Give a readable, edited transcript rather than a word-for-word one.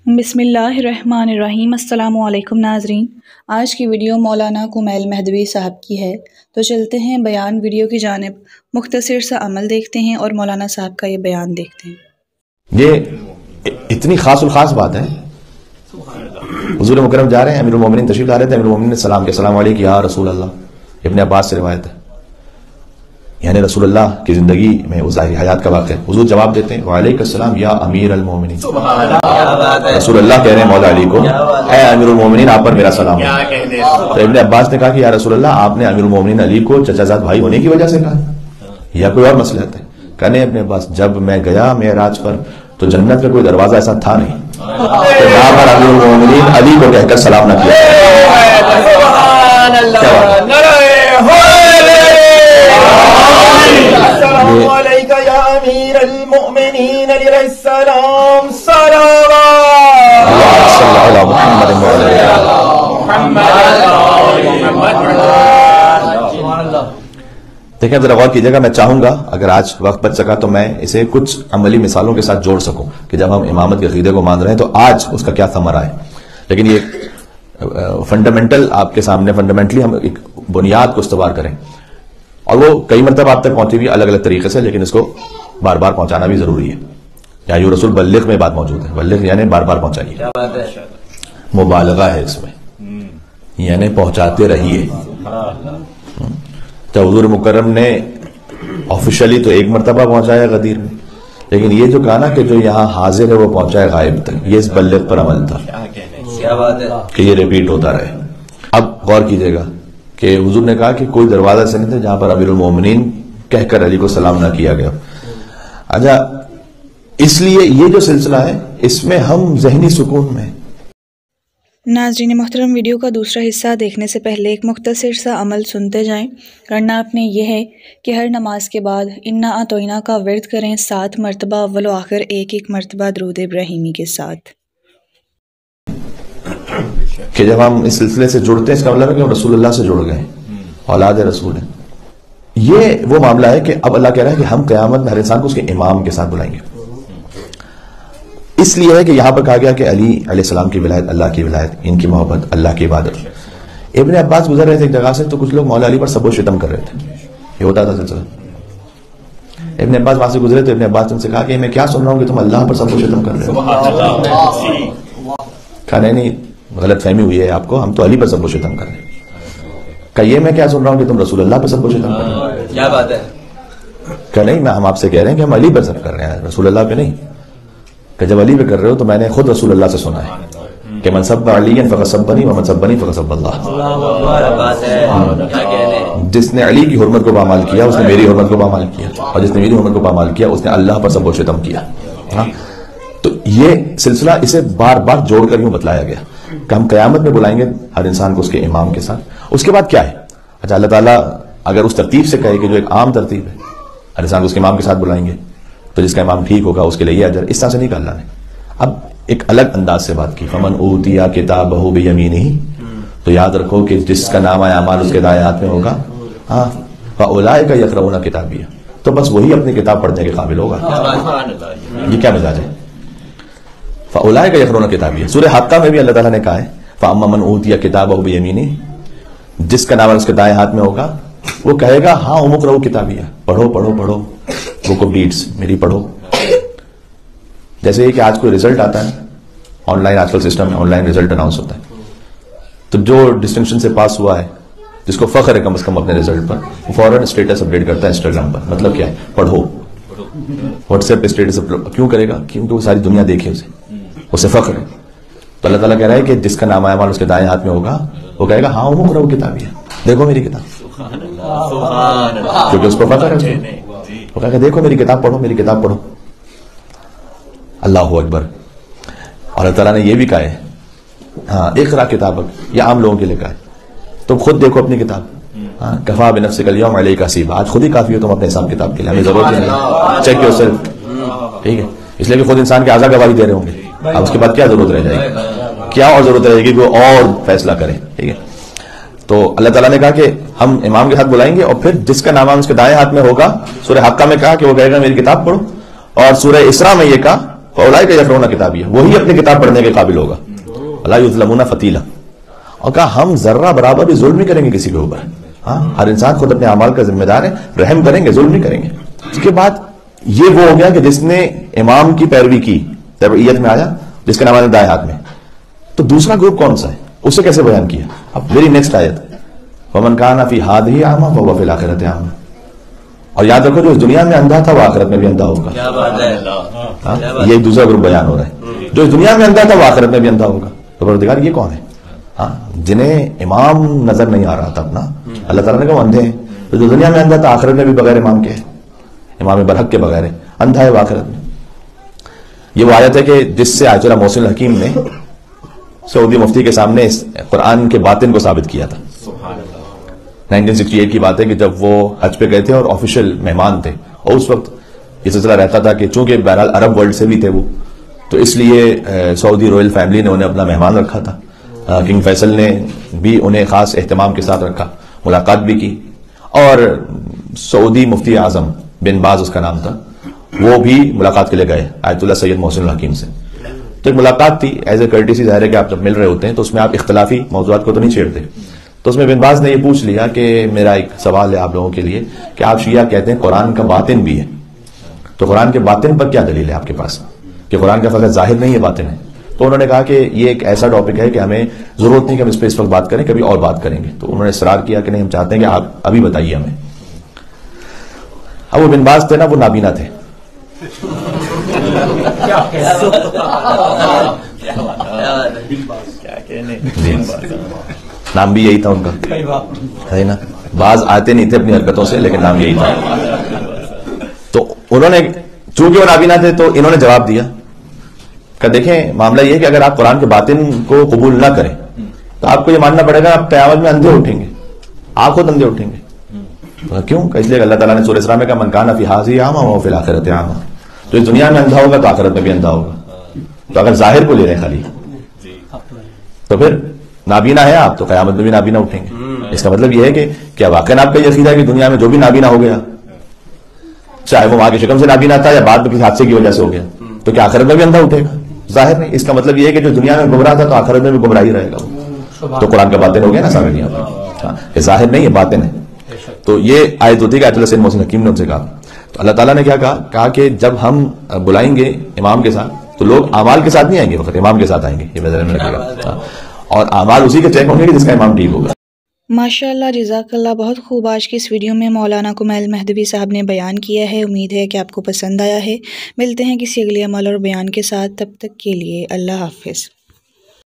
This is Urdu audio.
بسم اللہ الرحمن الرحیم۔ السلام علیکم ناظرین، آج کی ویڈیو مولانا کمیل مہدوی صاحب کی ہے، تو چلتے ہیں بیان ویڈیو کی جانب۔ مختصر سا عمل دیکھتے ہیں اور مولانا صاحب کا یہ بیان دیکھتے ہیں۔ یہ اتنی خاص الخاص بات ہے۔ حضور مکرم جا رہے ہیں، امیر المومنین تشریف لا رہے تھے، امیر المومنین نے سلام کیا، السلام علیکم یا رسول اللہ۔ ابن عباس سے روایت ہے، یعنی رسول اللہ کی زندگی میں وہ ظاہری حیات کا واقعہ ہے۔ حضور جواب دیتے ہیں وعلیکم السلام یا امیر المومنین۔ رسول اللہ کہہ رہے ہیں مولا علی کو، اے امیر المومنین آپ پر میرا سلام ہے۔ تو ابن عباس نے کہا کہ یا رسول اللہ آپ نے امیر المومنین علی کو چچا زاد بھائی ہونے کی وجہ سے کہا یا کوئی اور مسئلہ ہے؟ کہنے ابن عباس جب میں گیا معراج پر تو جنت کا کوئی دروازہ ایسا تھا نہیں کہ وہاں پر امیر المومنین علی کو کہہ کر سلام نہ کیا۔ السلام علیکہ یا امیر المؤمنین علیہ السلام، صلوات دیکھیں ذرا غور کیجیے گا، میں چاہوں گا اگر آج وقت بچ سکا تو میں اسے کچھ عملی مثالوں کے ساتھ جوڑ سکوں کہ جب ہم امامت کے عقیدے کو مان رہے ہیں تو آج اس کا کیا ثمرہ ہے۔ لیکن یہ فنڈامنٹل آپ کے سامنے، فنڈامنٹلی ہم ایک بنیاد کو استوار کریں، اور وہ کئی مرتبہ آپ تک پہنچی ہوئی الگ الگ طریقے سے، لیکن اس کو بار بار پہنچانا بھی ضروری ہے۔ یا یو رسول بلغ میں بات موجود ہے، بلغ یعنی بار بار پہنچائیے، مبالغہ ہے اس میں، یعنی پہنچاتے رہیے۔ تو حضور مکرم نے آفیشلی تو ایک مرتبہ پہنچایا غدیر میں، لیکن یہ جو کہا نا کہ جو یہاں حاضر ہے وہ پہنچائے غائب تک، یہ اس بلغ پر عمل تھا کہ یہ ریپیٹ ہوتا رہے۔ اب غور کیجئے گا کہ حضور نے کہا کہ کوئی دروازہ ایسا نہیں تھا جہاں پر امیر المومنین کہہ کر علی کو سلام نہ کیا گیا۔ اچھا، اس لیے یہ جو سلسلہ ہے اس میں ہم ذہنی سکون میں۔ ناظرین محترم، ویڈیو کا دوسرا حصہ دیکھنے سے پہلے ایک مختصر سا عمل سنتے جائیں۔ کرنا آپ نے یہ ہے کہ ہر نماز کے بعد انا اعطیناک کا ورد کریں 7 مرتبہ، اول و آخر ایک مرتبہ درود ابراہیمی کے ساتھ۔ کہ جب ہم اس سلسلے سے جڑتے ہیں اس کا مطلب ہے کہ ہم رسول اللہ سے جڑ گئے، اولاد رسول ہیں۔ یہ وہ معاملہ ہے کہ اب اللہ کہہ رہا ہے کہ ہم قیامت میں ہر انسان کو اس کے امام کے ساتھ بلائیں گے۔ اس لیے ہے کہ یہاں پر کہا گیا کہ علی علیہ السلام کی ولایت اللہ کی ولایت، ان کی محبت اللہ کی عبادت۔ ابن عباس گزر رہے تھے ایک جگہ سے تو کچھ لوگ مولا علی پر سب و شتم کر رہے تھے، یہ ہوتا تھا سلسلہ۔ ابن عباس وہاں سے گزرے تو ابن عباس نے ان سے کہا کہ میں کیا سن رہا ہوں کہ تم اللہ پر سب و شتم کر رہے ہو؟ کہا نہیں، غلط فہمی ہوئی ہے آپ کو، ہم تو علی پر سب و شتم کر رہے ہیں۔ کہ یہ میں کیا سن رہا ہوں کہ تم رسول اللہ پر سب و شتم کر رہے ہیں؟ کیا بات ہے؟ کہ نہیں، ہم آپ سے کہہ رہے ہیں کہ ہم علی پر سب کر رہے ہیں، رسول اللہ پہ نہیں۔ کہ جب علی پہ کر رہے ہو تو میں نے خود رسول اللہ سے سنا ہے کہ من سب علی فقط سبنی ومن سبنی فقط سب اللہ۔ جس نے علی کی حرمت کو پامال کیا اس نے میری حرمت کو پامال کیا، اور جس نے میری حرمت کو پامال کیا اس نے اللہ پر سب و شتم کیا۔ تو یہ سلسلہ اسے بار بار جوڑ کر یوں بتلایا گیا کہ ہم قیامت میں بلائیں گے ہر انسان کو اس کے امام کے ساتھ۔ اس کے بعد کیا ہے؟ اچھا، اللہ تعالیٰ اگر اس ترتیب سے کہے کہ جو ایک عام ترتیب ہے، ہر انسان کو اس کے امام کے ساتھ بلائیں گے تو جس کا امام ٹھیک ہوگا اس کے لیے یہ اجر، اس طرح سے نہیں کہا اللہ نے۔ اب ایک الگ انداز سے بات کی، فمن اوتی کتابہ بیمینہ، تو یاد رکھو کہ جس کا نامہ اعمال اس کے دائیں ہاتھ میں ہوگا، فاولئک یقرؤون کتابیہ، تو بس وہی اپنی کتاب پڑھنے کے قابل ہوگا۔ یہ کیا مزاج ہے؟ فاولئک یقرؤون کتابیہ۔ سورہ حاقہ میں بھی اللہ تعالیٰ نے کہا ہے فاما من اوتی کتابہ بیمینہ، جس کا نامہ اس کے دائیں ہاتھ میں ہوگا وہ کہے گا ہاں اقرؤوا کتابیہ، پڑھو پڑھو پڑھو، بک آف ڈیڈز میری پڑھو۔ جیسے کہ آج کوئی رزلٹ آتا ہے آن لائن، آج کل سسٹم میں آن لائن رزلٹ اناؤنس ہوتا ہے، تو جو ڈسٹنکشن سے پاس ہوا ہے جس کو فخر ہے کم از کم اپنے رزلٹ پر، وہ فوراً اسٹیٹس اپڈیٹ کرتا ہے انسٹاگرام پر۔ مطلب کیا ہے؟ پڑھو۔ واٹس ایپ پہ اسٹیٹس کیوں کرے گا؟ کیونکہ وہ ساری دنیا دیکھے اسے فخر ہے۔ تو اللہ تعالیٰ کہہ رہا ہے کہ جس کا نام اعمال اس کے دائیں ہاتھ میں ہوگا وہ کہے گا ہاں اقرؤوا کتابیہ، دیکھو میری کتاب، کیونکہ اس کو فخر ہے، وہ کہا کہ دیکھو میری کتاب پڑھو، میری کتاب پڑھو۔ اللہ اکبر۔ اور اللہ تعالیٰ نے یہ بھی کہا ہے ہاں اقرا کتابک، یہ عام لوگوں کے لیے کہا ہے، تم خود دیکھو اپنی کتاب، ہاں کفا بنفسک اليوم علیک حسیبا، آج خود ہی کافی ہو تم اپنے حساب کتاب کے لیے، ہمیں ضرورت نہیں، چیک یور سیلف۔ ٹھیک ہے، اس لیے کہ خود انسان کے اعضاء گواہی دے رہے ہوں گے، اب اس کے بعد کیا ضرورت رہ جائے گی؟ کیا اور ضرورت رہے گی کہ وہ اور فیصلہ کریں؟ ٹھیک ہے، تو اللہ تعالیٰ نے کہا کہ ہم امام کے ساتھ بلائیں گے، اور پھر جس کا نام اس کے دائیں ہاتھ میں ہوگا، سورہ حاقہ میں کہا کہ وہ کہے گا میری کتاب پڑھو، اور سورہ اسراء میں یہ کہا فاولئک یقرؤون کتابیہ، وہی اپنی کتاب پڑھنے کے قابل ہوگا. ولا یظلمون فتیلا، اور کہا ہم ذرہ برابر بھی ظلم نہیں کریں گے کسی کے اوپر. ہاں، ہر انسان خود اپنے اعمال کا ذمہ دار ہے، رحم کریں گے، ظلم نہیں کریں گے. اس کے بعد یہ وہ ہو گیا کہ جس نے امام کی پیروی کی، تبعیت میں آیا، جس کا نام دائیں ہاتھ میں. تو دوسرا گروپ کون سا ہے، اسے کیسے بیان کیا؟ اب میری نیکسٹ آیت، وَمَنْ كَانَ فِي هَٰذِهِ أَعْمَىٰ فَهُوَ فِي الْآخِرَةِ أَعْمَىٰ. اور یاد رکھو جو اس دنیا میں اندھا تھا وہ آخرت میں بھی اندھا ہوگا. یہ ایک دوسرا گروپ بیان ہو رہا ہے. جو اس دنیا میں اندھا تھا وہ آخرت میں بھی اندھا ہوگا. تو پروردگار یہ کون ہے؟ ہاں، جنہیں امام نظر نہیں آ رہا تھا اپنا، اللہ تعالیٰ نے کہا وہ اندھے ہیں. تو جو دنیا میں اندھا تھا آخرت میں بھی بغیر امام کے ہے، امام برحق کے بغیر ہے، اندھا ہے وہ آخرت میں. یہ وہ آیت ہے کہ جس سے آیت اللہ محسن الحکیم نے سعودی مفتی کے سامنے اس قرآن کے باطن کو ثابت کیا تھا. 1968 کی بات ہے کہ جب وہ حج پہ گئے تھے اور آفیشیل مہمان تھے، اور اس وقت یہ سلسلہ رہتا تھا کہ چونکہ بہرحال عرب ورلڈ سے بھی تھے وہ، تو اس لیے سعودی رویل فیملی نے انہیں اپنا مہمان رکھا تھا. کنگ فیصل نے بھی انہیں خاص اہتمام کے ساتھ رکھا، ملاقات بھی کی. اور سعودی مفتی اعظم بن باز اس کا نام تھا، وہ بھی ملاقات کے لیے گئے آیت اللہ سید محسن الحکیم سے. تو ایک ملاقات تھی ایز اے کرٹیسی، ظاہر ہے کہ آپ جب مل رہے ہوتے ہیں تو اس میں آپ اختلافی موضوعات کو تو نہیں چھیڑتے. تو اس میں بن باز نے یہ پوچھ لیا کہ میرا ایک سوال ہے آپ لوگوں کے لیے کہ آپ شیعہ کہتے ہیں قرآن کا باطن بھی ہے، تو قرآن کے باطن پر کیا دلیل ہے آپ کے پاس کہ قرآن کا فقط ظاہر نہیں ہے باطن ہے؟ تو انہوں نے کہا کہ یہ ایک ایسا ٹاپک ہے کہ ہمیں ضرورت نہیں کہ ہم اس پہ اس وقت بات کریں، کبھی اور بات کریں گے. تو انہوں نے اصرار کیا کہ نہیں، ہم چاہتے ہیں کہ آپ ابھی بتائیے ہمیں. اب وہ بن باز تھے نا، وہ نابینا تھے. نام بھی یہی تھا ان کا، ہے نا. باز آتے نہیں تھے اپنی حرکتوں سے، لیکن نام یہی تھا. تو انہوں نے چونکہ وہ نابینا تھے تو انہوں نے جواب دیا کہ دیکھیں معاملہ یہ ہے کہ اگر آپ قرآن کے باطن کو قبول نہ کریں تو آپ کو یہ ماننا پڑے گا آپ قیامت میں اندھے اٹھیں گے، آپ خود اندھے اٹھیں گے. کیوں؟ اس لیے اللہ تعالیٰ نے سورہ اسراء میں کہا من کان فی ھذہ اعمیٰ وہو فی الآخرۃ اعمیٰ. تو اس دنیا میں اندھا ہوگا تو آخرت میں بھی اندھا ہوگا. تو اگر ظاہر کو لے رہے ہیں خالی تو پھر نابینا ہے آپ تو قیامت میں بھی نابینا اٹھیں گے. اس کا مطلب یہ ہے کہ کیا واقعی آپ کا یہ عقیدہ ہے کہ دنیا میں جو بھی نابینا ہو گیا، چاہے وہ ماں کی شکم سے نابینا تھا یا بعد میں کسی حادثے کی وجہ سے ہو گیا، تو کیا آخرت میں بھی اندھا اٹھے گا؟ ظاہر نہیں. اس کا مطلب یہ ہے کہ جو دنیا میں گمراہ تھا تو آخرت میں بھی گمراہی رہے گا. تو قرآن کا باطن ہو گیا نا سامنے یہاں پہ، ظاہر نہیں ہے باطن ہے. تو یہ آیت ہوتی ہے کہ آیت اللہ سید محسن حکیم نے ان سے کہا. تو اللہ تعالیٰ نے کیا کہا کہ جب ہم بلائیں گے امام کے ساتھ تو لوگ اعمال کے ساتھ نہیں آئیں گے، وقت امام کے ساتھ آئیں گے. یہ نظر میں رکھے گا. اور اعمال اسی کے چیک ہوں گے جس کا امام ٹھیک ہوگا. ماشاء اللہ، جزاک اللہ. بہت خوب آج کی اس ویڈیو میں مولانا کمیل مہدوی صاحب نے بیان کیا ہے. امید ہے کہ آپ کو پسند آیا ہے. ملتے ہیں کسی اگلے عمل اور بیان کے ساتھ، تب تک کے لیے اللہ حافظ.